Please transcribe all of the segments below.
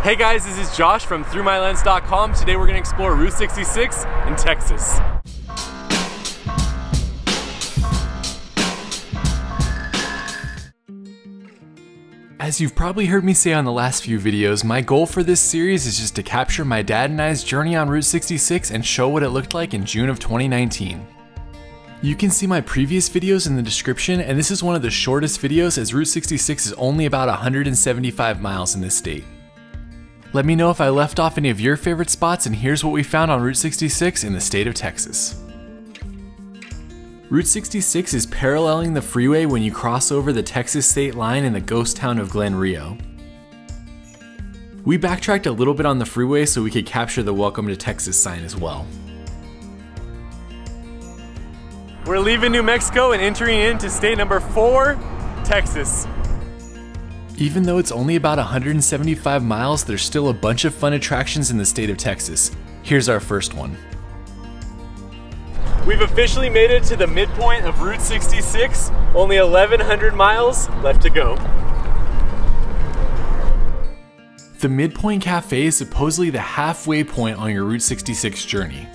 Hey guys, this is Josh from ThroughMyLens.com. Today we're going to explore Route 66 in Texas. As you've probably heard me say on the last few videos, my goal for this series is just to capture my dad and I's journey on Route 66 and show what it looked like in June of 2019. You can see my previous videos in the description, and this is one of the shortest videos as Route 66 is only about 175 miles in this state. Let me know if I left off any of your favorite spots, and here's what we found on Route 66 in the state of Texas. Route 66 is paralleling the freeway when you cross over the Texas state line in the ghost town of Glen Rio. We backtracked a little bit on the freeway so we could capture the Welcome to Texas sign as well. We're leaving New Mexico and entering into state number 4, Texas. Even though it's only about 175 miles, there's still a bunch of fun attractions in the state of Texas. Here's our first one. We've officially made it to the midpoint of Route 66. Only 1,100 miles left to go. The Midpoint Cafe is supposedly the halfway point on your Route 66 journey.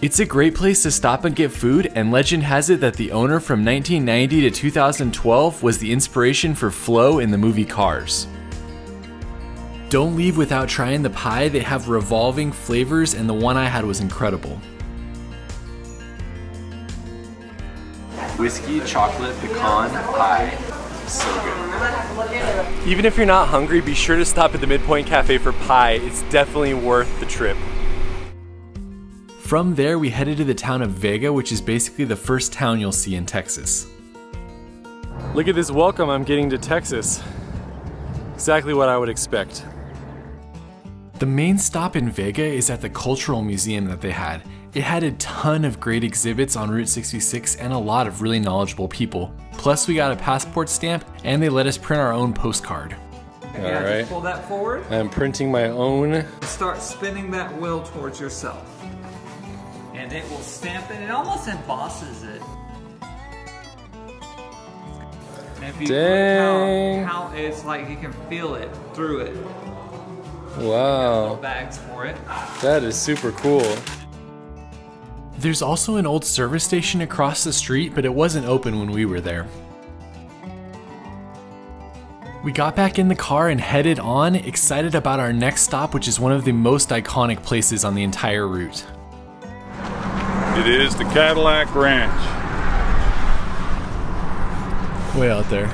It's a great place to stop and get food, and legend has it that the owner from 1990 to 2012 was the inspiration for Flo in the movie Cars. Don't leave without trying the pie. They have revolving flavors, and the one I had was incredible. Whiskey, chocolate, pecan, pie. So good. Even if you're not hungry, be sure to stop at the Midpoint Cafe for pie. It's definitely worth the trip. From there, we headed to the town of Vega, which is basically the first town you'll see in Texas. Look at this welcome I'm getting to Texas. Exactly what I would expect. The main stop in Vega is at the cultural museum that they had. It had a ton of great exhibits on Route 66 and a lot of really knowledgeable people. Plus we got a passport stamp and they let us print our own postcard. Alright. Just pull that forward. I'm printing my own. Start spinning that wheel towards yourself. And it will stamp it. It almost embosses it. And if you look how it's like you can feel it through it. Wow. Little bags for it. That is super cool. There's also an old service station across the street, but it wasn't open when we were there. We got back in the car and headed on, excited about our next stop, which is one of the most iconic places on the entire route. It is the Cadillac Ranch. Way out there.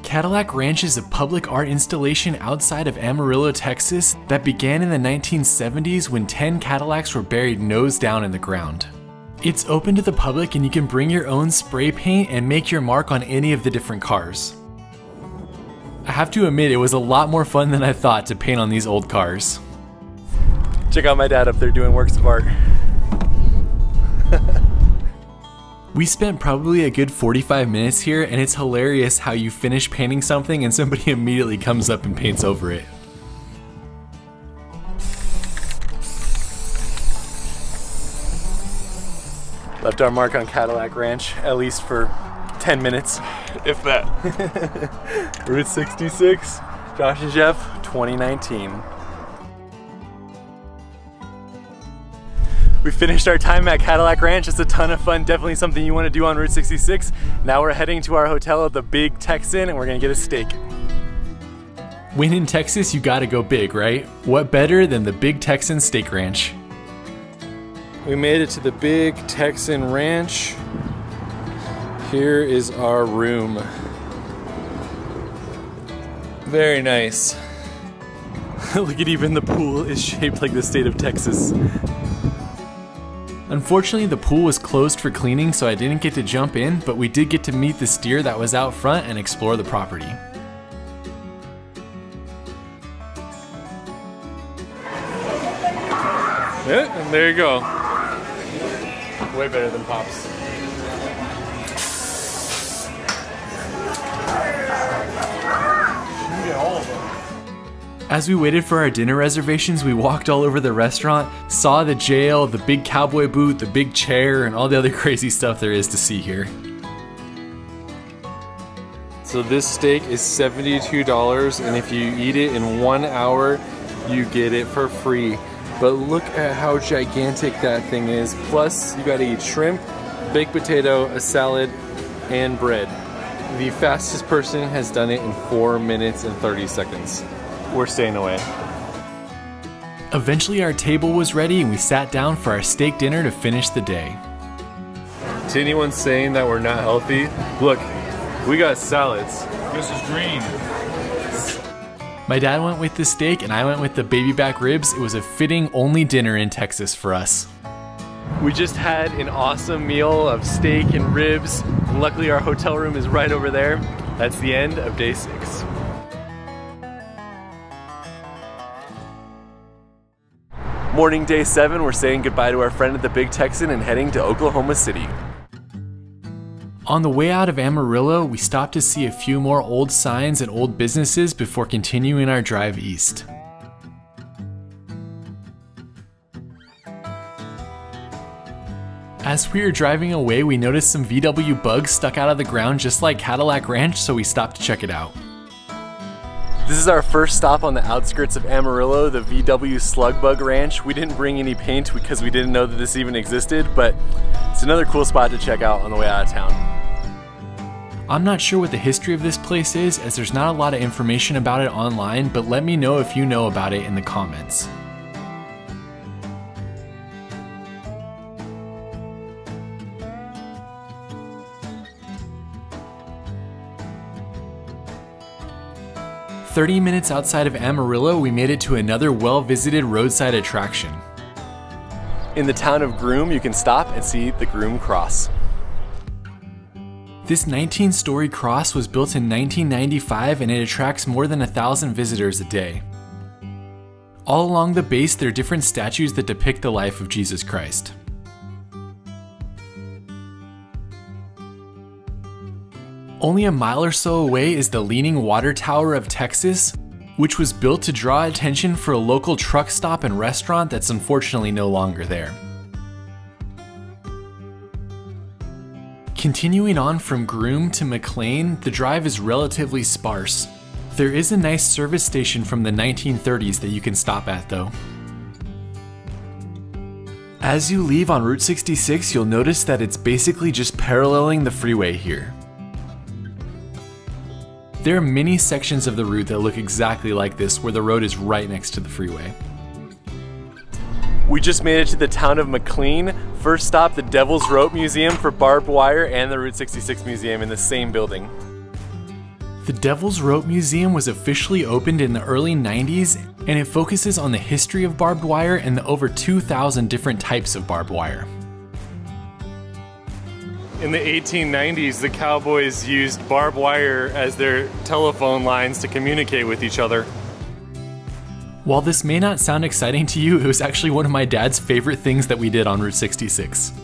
Cadillac Ranch is a public art installation outside of Amarillo, Texas that began in the 1970s when 10 Cadillacs were buried nose down in the ground. It's open to the public and you can bring your own spray paint and make your mark on any of the different cars. I have to admit, it was a lot more fun than I thought to paint on these old cars. Check out my dad up there doing works of art. We spent probably a good 45 minutes here, and it's hilarious how you finish painting something and somebody immediately comes up and paints over it. Left our mark on Cadillac Ranch, at least for 10 minutes. If that. Route 66, Josh and Jeff, 2019. We finished our time at Cadillac Ranch. It's a ton of fun, definitely something you want to do on Route 66. Now we're heading to our hotel at the Big Texan and we're gonna get a steak. When in Texas, you gotta go big, right? What better than the Big Texan Steak Ranch? We made it to the Big Texan Ranch. Here is our room. Very nice. Look at, even the pool is shaped like the state of Texas. Unfortunately, the pool was closed for cleaning, so I didn't get to jump in, but we did get to meet the steer that was out front and explore the property. Yeah, and there you go. Way better than Pops. You get all of them. As we waited for our dinner reservations, we walked all over the restaurant, saw the jail, the big cowboy boot, the big chair, and all the other crazy stuff there is to see here. So this steak is $72, and if you eat it in 1 hour, you get it for free. But look at how gigantic that thing is. Plus, you gotta eat shrimp, baked potato, a salad, and bread. The fastest person has done it in 4 minutes and 30 seconds. We're staying away. Eventually our table was ready and we sat down for our steak dinner to finish the day. To anyone saying that we're not healthy, look, we got salads. This is green. My dad went with the steak and I went with the baby back ribs. It was a fitting only dinner in Texas for us. We just had an awesome meal of steak and ribs. And luckily our hotel room is right over there. That's the end of day 6. Morning day 7, we're saying goodbye to our friend at the Big Texan and heading to Oklahoma City. On the way out of Amarillo, we stopped to see a few more old signs and old businesses before continuing our drive east. As we were driving away, we noticed some VW bugs stuck out of the ground just like Cadillac Ranch, so we stopped to check it out. This is our first stop on the outskirts of Amarillo, the VW Slugbug Ranch. We didn't bring any paint because we didn't know that this even existed, but it's another cool spot to check out on the way out of town. I'm not sure what the history of this place is, as there's not a lot of information about it online, but let me know if you know about it in the comments. "30 minutes outside of Amarillo, we made it to another well-visited roadside attraction. In the town of Groom, you can stop and see the Groom Cross. This 19-story cross was built in 1995 and it attracts more than 1,000 visitors a day. All along the base, there are different statues that depict the life of Jesus Christ. Only a mile or so away is the Leaning Water Tower of Texas, which was built to draw attention for a local truck stop and restaurant that's unfortunately no longer there. Continuing on from Groom to McLean, the drive is relatively sparse. There is a nice service station from the 1930s that you can stop at though. As you leave on Route 66, you'll notice that it's basically just paralleling the freeway here. There are many sections of the route that look exactly like this, where the road is right next to the freeway. We just made it to the town of McLean. First stop, the Devil's Rope Museum for barbed wire and the Route 66 Museum in the same building. The Devil's Rope Museum was officially opened in the early 90s, and it focuses on the history of barbed wire and the over 2,000 different types of barbed wire. In the 1890s, the cowboys used barbed wire as their telephone lines to communicate with each other. While this may not sound exciting to you, it was actually one of my dad's favorite things that we did on Route 66.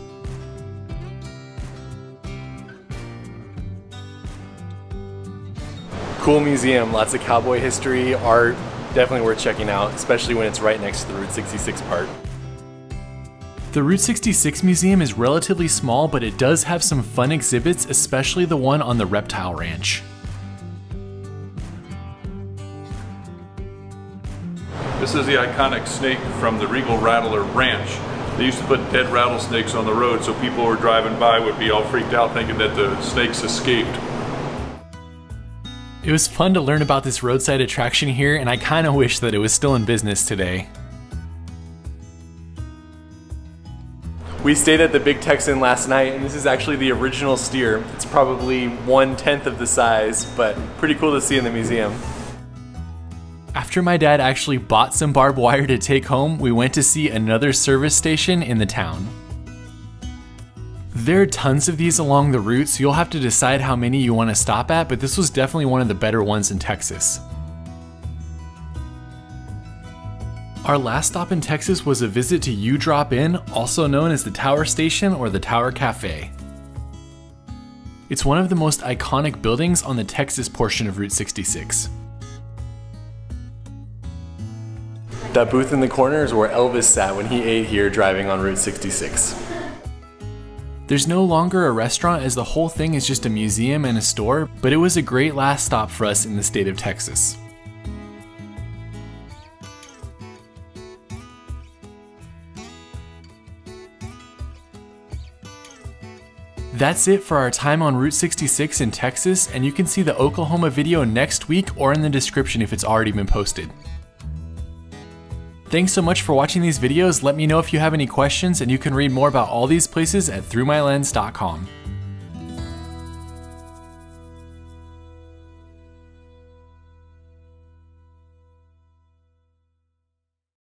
Cool museum, lots of cowboy history, art, definitely worth checking out, especially when it's right next to the Route 66 part. The Route 66 Museum is relatively small, but it does have some fun exhibits, especially the one on the Reptile Ranch. This is the iconic snake from the Regal Rattler Ranch. They used to put dead rattlesnakes on the road so people who were driving by would be all freaked out thinking that the snakes escaped. It was fun to learn about this roadside attraction here, and I kind of wish that it was still in business today. We stayed at the Big Texan last night, and this is actually the original steer. It's probably 1/10 of the size, but pretty cool to see in the museum. After my dad actually bought some barbed wire to take home, we went to see another service station in the town. There are tons of these along the route, so you'll have to decide how many you want to stop at, but this was definitely one of the better ones in Texas. Our last stop in Texas was a visit to U Drop In, also known as the Tower Station or the Tower Cafe. It's one of the most iconic buildings on the Texas portion of Route 66. That booth in the corner is where Elvis sat when he ate here driving on Route 66. There's no longer a restaurant as the whole thing is just a museum and a store, but it was a great last stop for us in the state of Texas. That's it for our time on Route 66 in Texas, and you can see the Oklahoma video next week or in the description if it's already been posted. Thanks so much for watching these videos. Let me know if you have any questions, and you can read more about all these places at throughmylens.com.